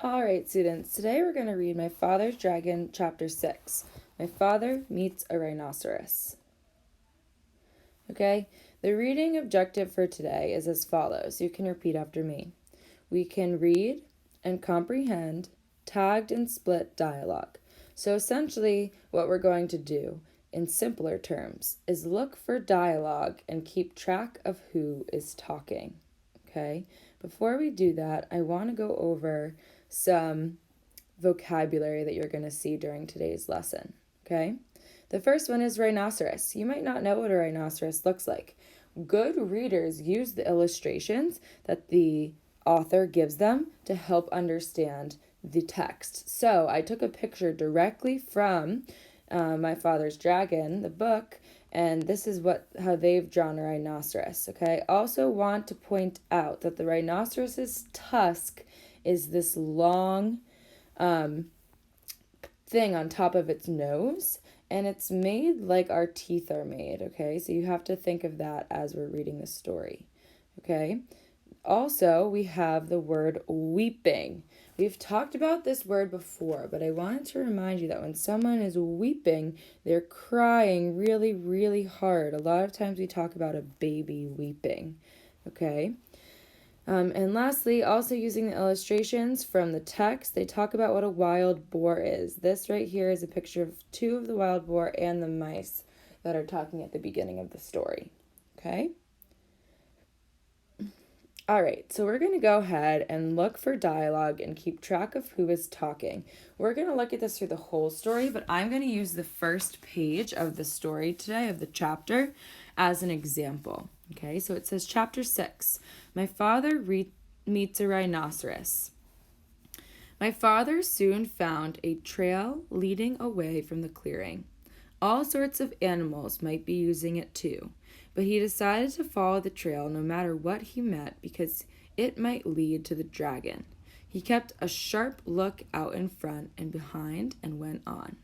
All right, students, today we're going to read My Father's Dragon, Chapter 6. My Father Meets a Rhinoceros. Okay, the reading objective for today is as follows. You can repeat after me. We can read and comprehend tagged and split dialogue. So essentially, what we're going to do, in simpler terms, is look for dialogue and keep track of who is talking. Okay, before we do that, I want to go over some vocabulary that you're going to see during today's lesson. Okay, the first one is rhinoceros. You might not know what a rhinoceros looks like. Good readers use the illustrations that the author gives them to help understand the text. So I took a picture directly from My Father's Dragon, the book, and this is how they've drawn a rhinoceros. Okay, also want to point out that the rhinoceros's tusk is this long thing on top of its nose, and it's made like our teeth are made. Okay, so you have to think of that as we're reading the story. Okay, also we have the word weeping. We've talked about this word before, but I wanted to remind you that when someone is weeping, they're crying really, really hard. A lot of times we talk about a baby weeping. Okay, and lastly, also using the illustrations from the text, they talk about what a wild boar is. This right here is a picture of two of the wild boar and the mice that are talking at the beginning of the story. Okay? All right, so we're going to go ahead and look for dialogue and keep track of who is talking. We're going to look at this through the whole story, but I'm going to use the first page of the story today, of the chapter, as an example. Okay, so it says Chapter 6. My father meets a rhinoceros. My father soon found a trail leading away from the clearing. All sorts of animals might be using it too, but he decided to follow the trail no matter what he met because it might lead to the dragon. He kept a sharp look out in front and behind and went on.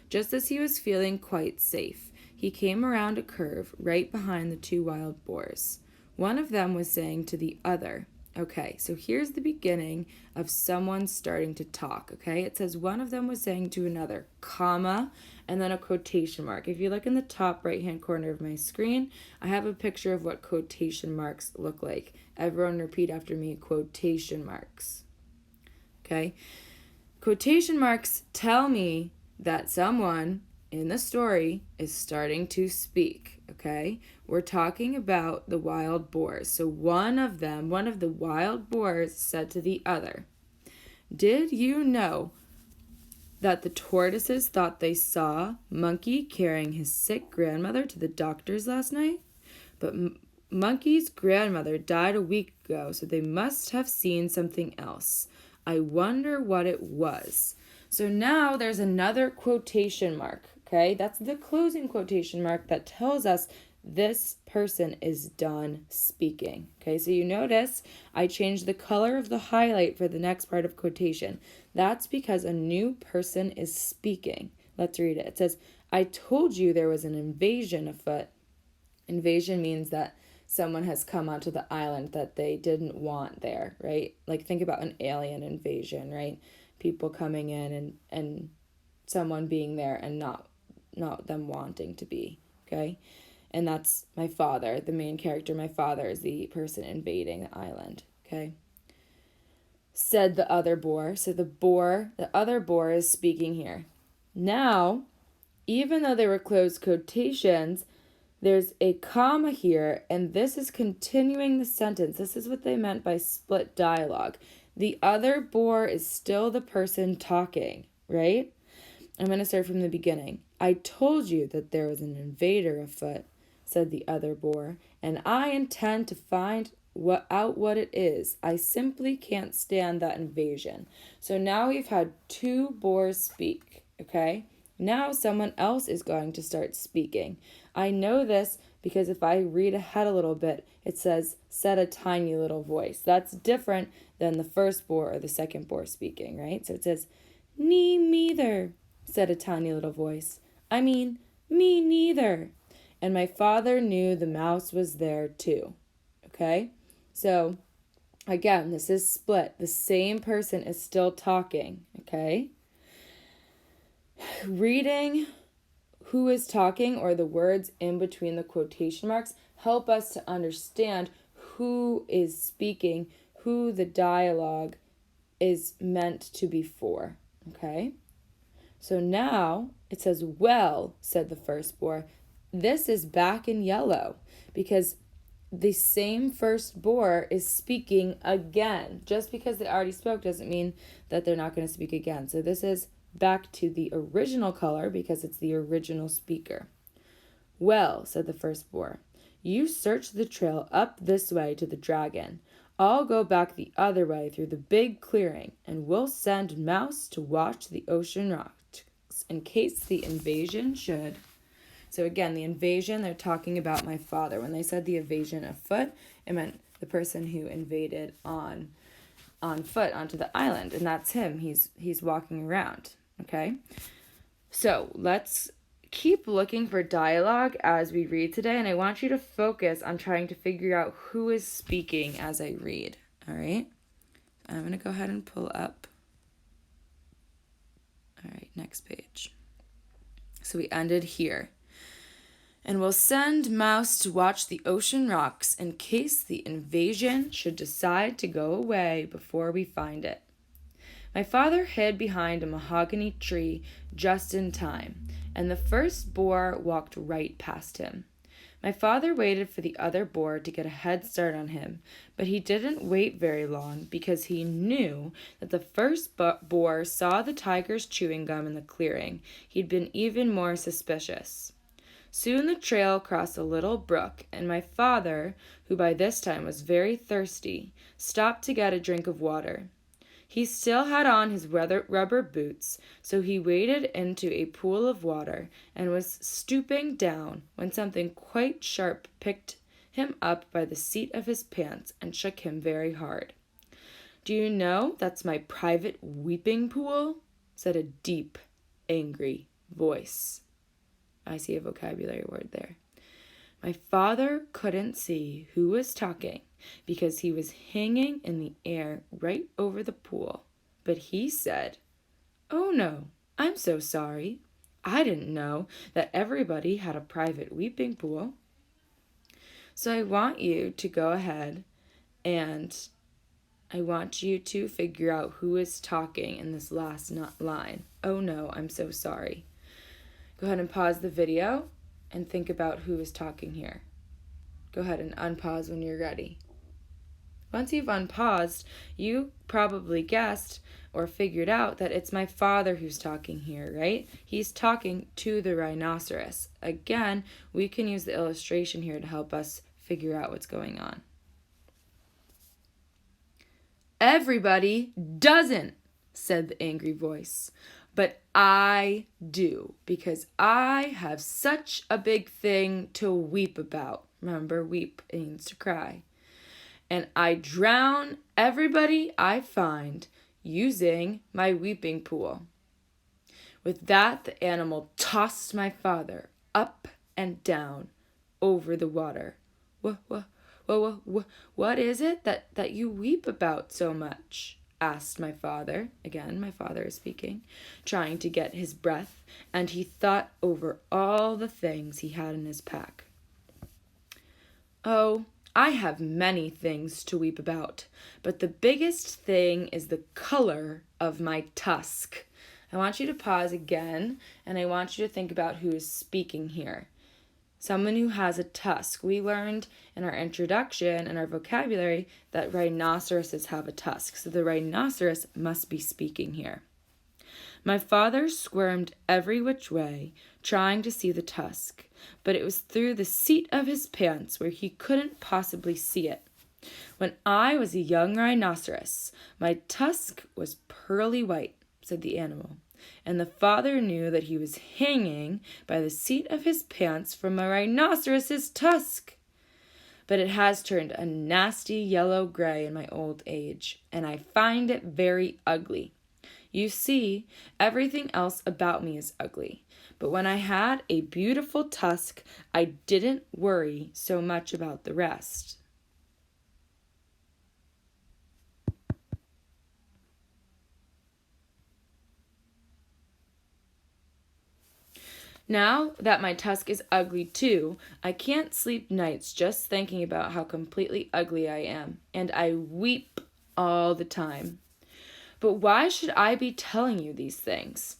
Just as he was feeling quite safe, he came around a curve right behind the two wild boars. One of them was saying to the other, okay, so here's the beginning of someone starting to talk, okay? It says one of them was saying to another, comma, and then a quotation mark. If you look in the top right-hand corner of my screen, I have a picture of what quotation marks look like. Everyone repeat after me, quotation marks. Okay? Quotation marks tell me that someone in the story is starting to speak, okay? We're talking about the wild boars. So one of the wild boars said to the other, did you know that the tortoises thought they saw Monkey carrying his sick grandmother to the doctor's last night? But Monkey's grandmother died a week ago, so they must have seen something else. I wonder what it was. So now there's another quotation mark, okay? That's the closing quotation mark that tells us this person is done speaking. Okay, so you notice I changed the color of the highlight for the next part of quotation. That's because a new person is speaking. Let's read it. It says, I told you there was an invasion afoot. Invasion means that someone has come onto the island that they didn't want there, right? Like think about an alien invasion, right? People coming in and someone being there and not them wanting to be, okay? And that's my father, the main character. My father is the person invading the island, okay? Said the other boar. So the other boar is speaking here. Now, even though they were closed quotations, there's a comma here, and this is continuing the sentence. This is what they meant by split dialogue. The other boar is still the person talking, right? I'm going to start from the beginning. I told you that there was an invader afoot, said the other boar, and I intend to find out what it is. I simply can't stand that invasion. So now we've had two boars speak, okay? Now someone else is going to start speaking. I know this because if I read ahead a little bit, it says, said a tiny little voice. That's different than the first boar or the second boar speaking, right? So it says, me neither, said a tiny little voice. I mean, me neither. And my father knew the mouse was there too. Okay? So Again, this is split. The same person is still talking, okay? Reading who is talking or the words in between the quotation marks help us to understand who is speaking, who the dialogue is meant to be for, okay? So now it says, well, said the first boar. This is back in yellow because the same first boar is speaking again. Just because they already spoke doesn't mean that they're not going to speak again. So this is back to the original color because it's the original speaker. Well, said the first boar, you search the trail up this way to the dragon. I'll go back the other way through the big clearing, and we'll send Mouse to watch the ocean rocks in case the invasion should. So again, the invasion, they're talking about my father. When they said the invasion afoot, it meant the person who invaded on foot onto the island, and that's him. He's walking around, okay? So let's keep looking for dialogue as we read today, and I want you to focus on trying to figure out who is speaking as I read, all right? I'm going to go ahead and pull up. All right, next page. So we ended here. And we'll send Mouse to watch the ocean rocks in case the invasion should decide to go away before we find it. My father hid behind a mahogany tree just in time, and the first boar walked right past him. My father waited for the other boar to get a head start on him, but he didn't wait very long because he knew that the first boar saw the tiger's chewing gum in the clearing. He'd been even more suspicious. Soon the trail crossed a little brook, and my father, who by this time was very thirsty, stopped to get a drink of water. He still had on his rubber boots, so he waded into a pool of water and was stooping down when something quite sharp picked him up by the seat of his pants and shook him very hard. Do you know that's my private weeping pool? Said a deep, angry voice. I see a vocabulary word there. My father couldn't see who was talking because he was hanging in the air right over the pool. But he said, "Oh no, I'm so sorry. I didn't know that everybody had a private weeping pool." So I want you to go ahead and I want you to figure out who is talking in this last line. Oh no, I'm so sorry. Go ahead and pause the video and think about who is talking here. Go ahead and unpause when you're ready. Once you've unpaused, you probably guessed or figured out that it's my father who's talking here, right? He's talking to the rhinoceros. Again, we can use the illustration here to help us figure out what's going on. Everybody doesn't, said the angry voice. But I do, because I have such a big thing to weep about. Remember, weep means to cry. And I drown everybody I find using my weeping pool. With that, the animal tossed my father up and down over the water. What is it that you weep about so much? Asked my father. Again, my father is speaking, trying to get his breath, and he thought over all the things he had in his pack. Oh, I have many things to weep about, but the biggest thing is the color of my tusk. I want you to pause again, and I want you to think about who is speaking here. Someone who has a tusk. We learned in our introduction and our vocabulary that rhinoceroses have a tusk. So the rhinoceros must be speaking here. My father squirmed every which way, trying to see the tusk, but it was through the seat of his pants where he couldn't possibly see it. When I was a young rhinoceros, my tusk was pearly white, said the animal. And the father knew that he was hanging by the seat of his pants from a rhinoceros's tusk. But it has turned a nasty yellow-gray in my old age, and I find it very ugly. You see, everything else about me is ugly, but when I had a beautiful tusk, I didn't worry so much about the rest. Now that my tusk is ugly too, I can't sleep nights just thinking about how completely ugly I am, and I weep all the time. But why should I be telling you these things?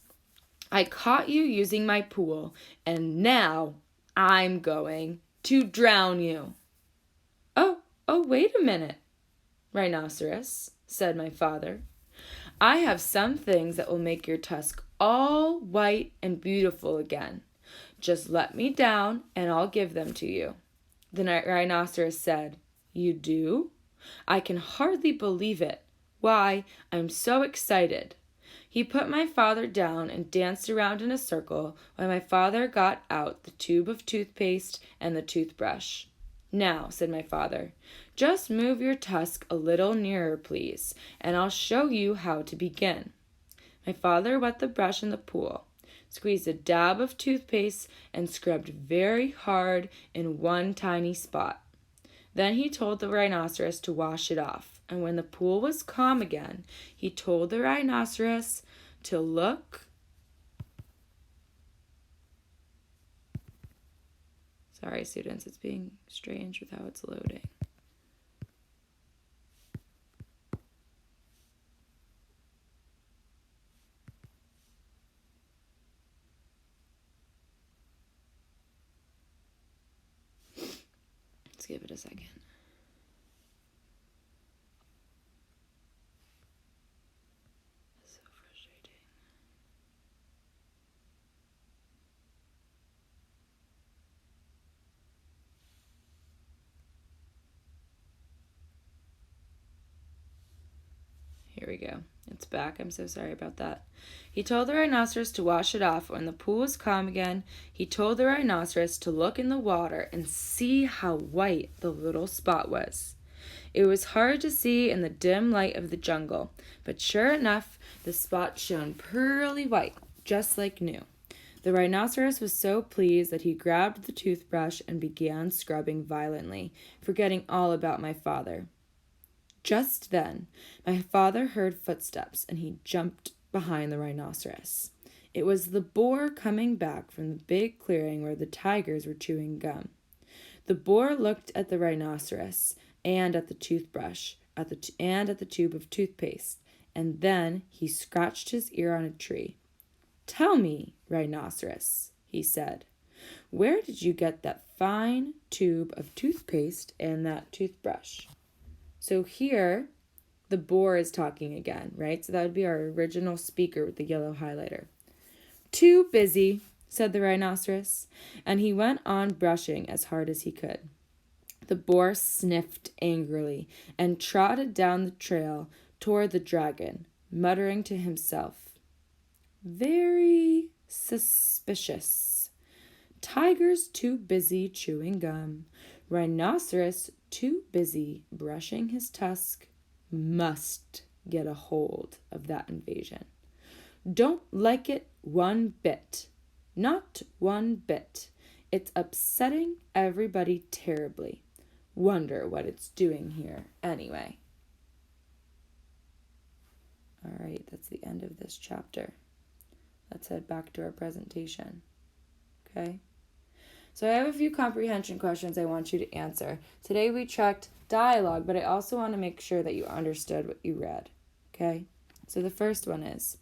I caught you using my pool, and now I'm going to drown you. Oh, wait a minute, Rhinoceros, said my father. I have some things that will make your tusk all white and beautiful again. Just let me down and I'll give them to you. The rhinoceros said, You do? I can hardly believe it. Why, I'm so excited. He put my father down and danced around in a circle while my father got out the tube of toothpaste and the toothbrush. Now, said my father, just move your tusk a little nearer, please, and I'll show you how to begin. My father wet the brush in the pool, squeezed a dab of toothpaste, and scrubbed very hard in one tiny spot. Then he told the rhinoceros to wash it off, and when the pool was calm again, he told the rhinoceros to look. Sorry, students, it's being strange with how it's loading. Let's give it a second. It's so frustrating. Here we go. It's back. I'm so sorry about that. He told the rhinoceros to wash it off. When the pool was calm again, he told the rhinoceros to look in the water and see how white the little spot was. It was hard to see in the dim light of the jungle, but sure enough, the spot shone pearly white, just like new. The rhinoceros was so pleased that he grabbed the toothbrush and began scrubbing violently, forgetting all about my father. Just then, my father heard footsteps, and he jumped behind the rhinoceros. It was the boar coming back from the big clearing where the tigers were chewing gum. The boar looked at the rhinoceros and at the toothbrush and at the tube of toothpaste, and then he scratched his ear on a tree. Tell me, rhinoceros, he said, where did you get that fine tube of toothpaste and that toothbrush? So here, the boar is talking again, right? So that would be our original speaker with the yellow highlighter. Too busy, said the rhinoceros, and he went on brushing as hard as he could. The boar sniffed angrily and trotted down the trail toward the dragon, muttering to himself, Very suspicious. Tiger's too busy chewing gum. Rhinoceros too busy brushing his tusk. Must get a hold of that invasion. Don't like it one bit. Not one bit. It's upsetting everybody terribly. Wonder what it's doing here anyway. All right, that's the end of this chapter. Let's head back to our presentation. Okay? So I have a few comprehension questions I want you to answer. Today we checked dialogue, but I also want to make sure that you understood what you read. Okay? So the first one is,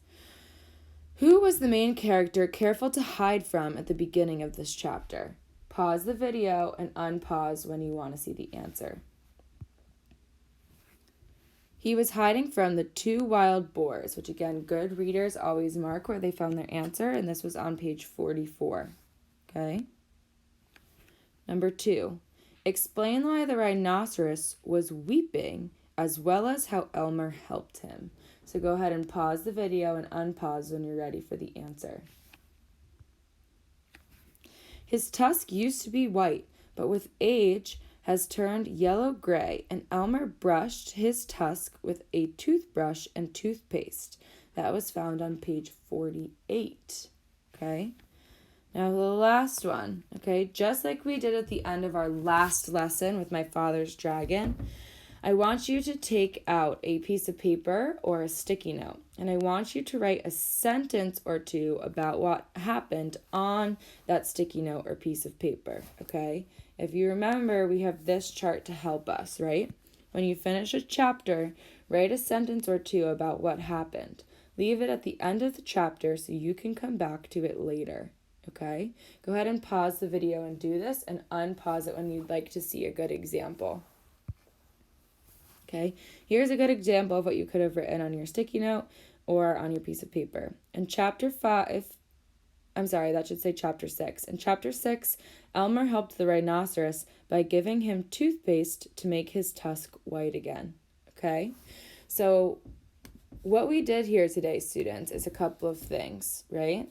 who was the main character careful to hide from at the beginning of this chapter? Pause the video and unpause when you want to see the answer. He was hiding from the two wild boars, which again, good readers always mark where they found their answer, and this was on page 44. Okay? Number 2, explain why the rhinoceros was weeping as well as how Elmer helped him. So go ahead and pause the video and unpause when you're ready for the answer. His tusk used to be white, but with age has turned yellow-gray, and Elmer brushed his tusk with a toothbrush and toothpaste. That was found on page 48. Okay? Now the last one, okay? Just like we did at the end of our last lesson with my father's dragon, I want you to take out a piece of paper or a sticky note, and I want you to write a sentence or two about what happened on that sticky note or piece of paper, okay? If you remember, we have this chart to help us, right? When you finish a chapter, write a sentence or two about what happened. Leave it at the end of the chapter so you can come back to it later, okay? Go ahead and pause the video and do this, and unpause it when you'd like to see a good example. Okay, here's a good example of what you could have written on your sticky note or on your piece of paper. In chapter 6. In chapter 6, Elmer helped the rhinoceros by giving him toothpaste to make his tusk white again. Okay, so what we did here today, students, is a couple of things, right?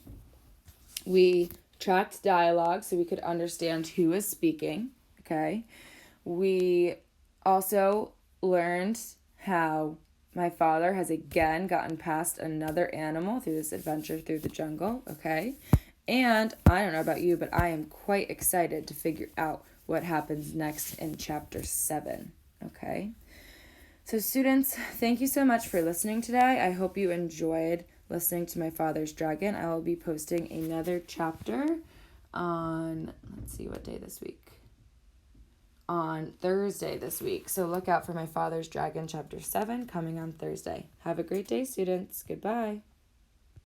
We tracked dialogue so we could understand who is speaking, okay? We also learned how my father has again gotten past another animal through this adventure through the jungle, okay? And I don't know about you, but I am quite excited to figure out what happens next in chapter 7, okay? So students, thank you so much for listening today. I hope you enjoyed listening to My Father's Dragon. I will be posting another chapter on, let's see what day this week. On Thursday this week. So look out for My Father's Dragon chapter 7 coming on Thursday. Have a great day, students. Goodbye.